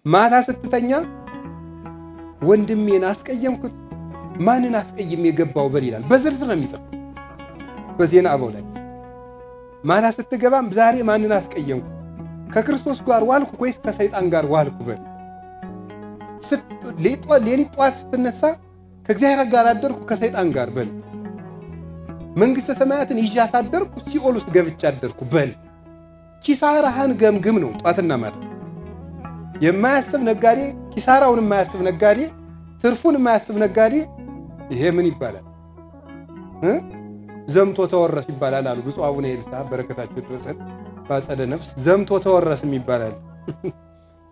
ማታ ስትተኛ ወንድሜን አስቀየምኩት ማንን አስቀይም የገባው በል ይላል። በዝርዝር ነው የሚጽፍ በዜና አበው ላይ። ማታ ስትገባም ዛሬ ማንን አስቀየምኩ ከክርስቶስ ጋር ዋልኩ ወይስ ከሰይጣን ጋር ዋልኩ በል። ሌሊት ጠዋት ስትነሳ ከእግዚአብሔር ጋር አደርኩ ከሰይጣን ጋር በል። መንግሥተ ሰማያትን ይዣት አደርኩ ሲኦል ውስጥ ገብቻ አደርኩ በል። ኪሳራህን ገምግም ነው ጧትና ማታ። የማያስብ ነጋዴ፣ ኪሳራውን የማያስብ ነጋዴ፣ ትርፉን የማያስብ ነጋዴ ይሄ ምን ይባላል? ዘምቶ ተወረስ ይባላል አሉ ብፁዕ አቡነ ኤልሳ በረከታቸው ይድረሰን ባጸደ ነፍስ። ዘምቶ ተወረስም ይባላል።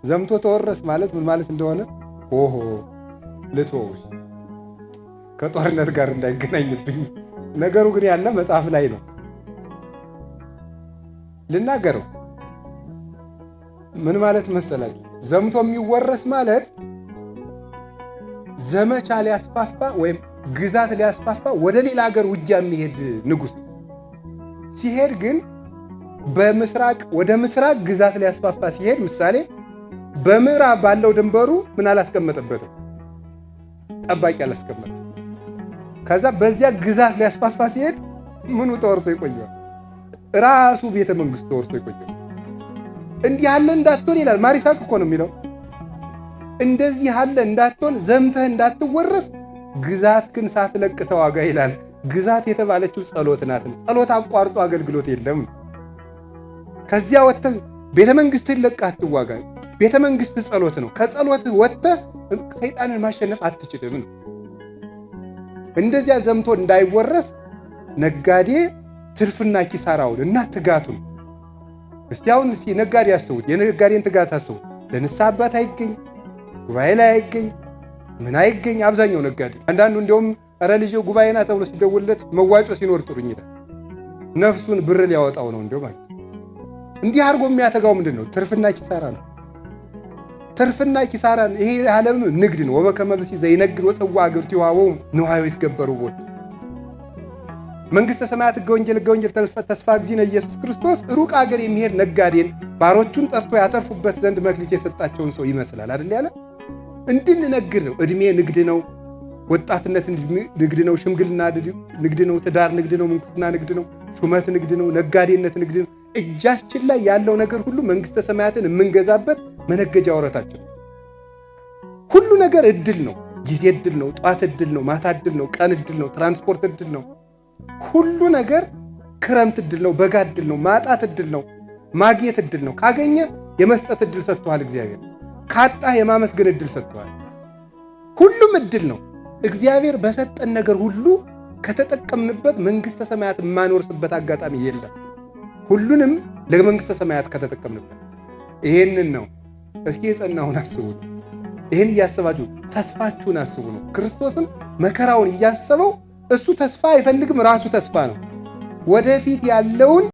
ዘምቶ ተወረስ ማለት ምን ማለት እንደሆነ ኦሆ ልትወው ከጦርነት ጋር እንዳይገናኝብኝ ነገሩ ግን ያለ መጽሐፍ ላይ ነው ልናገረው። ምን ማለት መሰላችሁ? ዘምቶ የሚወረስ ማለት ዘመቻ ሊያስፋፋ ወይም ግዛት ሊያስፋፋ ወደ ሌላ ሀገር ውጊያ የሚሄድ ንጉሥ ሲሄድ ግን በምስራቅ ወደ ምስራቅ ግዛት ሊያስፋፋ ሲሄድ ምሳሌ በምዕራብ ባለው ድንበሩ ምን አላስቀመጠበትም? ጠባቂ አላስቀመጠም። ከዛ በዚያ ግዛት ሊያስፋፋ ሲሄድ ምኑ ተወርሶ ይቆያል? ራሱ ቤተ መንግስት ተወርሶ ይቆያል። እንዲህ ያለ እንዳትሆን ይላል ማሪሳቅ እኮ ነው የሚለው። እንደዚህ ያለ እንዳትሆን ዘምተህ እንዳትወረስ ግዛት ግን ሳትለቅ ተዋጋ ይላል። ግዛት የተባለችው ጸሎት ናት። ጸሎት አቋርጦ አገልግሎት የለም። ከዚያ ወጥተህ ቤተ መንግስትህን ለቀህ አትዋጋ። ቤተ መንግስት ጸሎት ነው። ከጸሎትህ ወጥተህ ሰይጣንን ማሸነፍ አትችልም ነው። እንደዚያ ዘምቶ እንዳይወረስ ነጋዴ ትርፍና ኪሳራውን እና ትጋቱን እስቲ አሁን ነጋዴ አስቡት። የነጋዴን ትጋት አስቡት። ለንስሐ አባት አይገኝ፣ ጉባኤ ላይ አይገኝ፣ ምን አይገኝ። አብዛኛው ነጋዴ አንዳንዱ እንዲያውም ኧረ ልጄ ጉባኤ ና ተብሎ ሲደውልለት መዋጮ ሲኖር ጥሩኝ ይላል። ነፍሱን ብር ሊያወጣው ነው እንደው ማለት። እንዲህ አድርጎ የሚያተጋው ምንድን ነው? ትርፍና ኪሳራ ነው። ትርፍና ኪሳራ ነው። ይሄ ዓለም ንግድ ነው። ወበከመ ብእሲ ዘይነግድ ወጽዋ እግብርቲሆሙ ንዋዮ ይትገበሩ ቦቱ። መንግሥተ ሰማያት ሕገ ወንጌል ተስፋ እግዚእነ ኢየሱስ ክርስቶስ ሩቅ አገር የሚሄድ ነጋዴን ባሮቹን ጠርቶ ያተርፉበት ዘንድ መክሊት የሰጣቸውን ሰው ይመስላል አይደል ያለ። እንድንነግድ ነው። ዕድሜ ንግድ ነው። ወጣትነት ንግድ ነው። ሽምግልና ንግድ ነው። ትዳር ንግድ ነው። ምንኩስና ንግድ ነው። ሹመት ንግድ ነው። ነጋዴነት ንግድ ነው። እጃችን ላይ ያለው ነገር ሁሉ መንግሥተ ሰማያትን የምንገዛበት መነገጃ ወረታችን ነው። ሁሉ ነገር እድል ነው። ጊዜ እድል ነው። ጧት እድል ነው። ማታ እድል ነው። ቀን እድል ነው። ትራንስፖርት እድል ነው። ሁሉ ነገር ክረምት እድል ነው። በጋ እድል ነው። ማጣት እድል ነው። ማግኘት እድል ነው። ካገኘ የመስጠት እድል ሰጥቷል እግዚአብሔር። ካጣህ የማመስገን እድል ሰጥቷል። ሁሉም እድል ነው። እግዚአብሔር በሰጠን ነገር ሁሉ ከተጠቀምንበት መንግሥተ ሰማያት የማንወርስበት አጋጣሚ የለም። ሁሉንም ለመንግሥተ ሰማያት ከተጠቀምንበት ይሄንን ነው። እስኪ የጸናውን አስቡት። ይሄን እያሰባችሁ ተስፋችሁን አስቡ ነው። ክርስቶስም መከራውን እያሰበው እሱ ተስፋ አይፈልግም፣ ራሱ ተስፋ ነው። ወደፊት ያለውን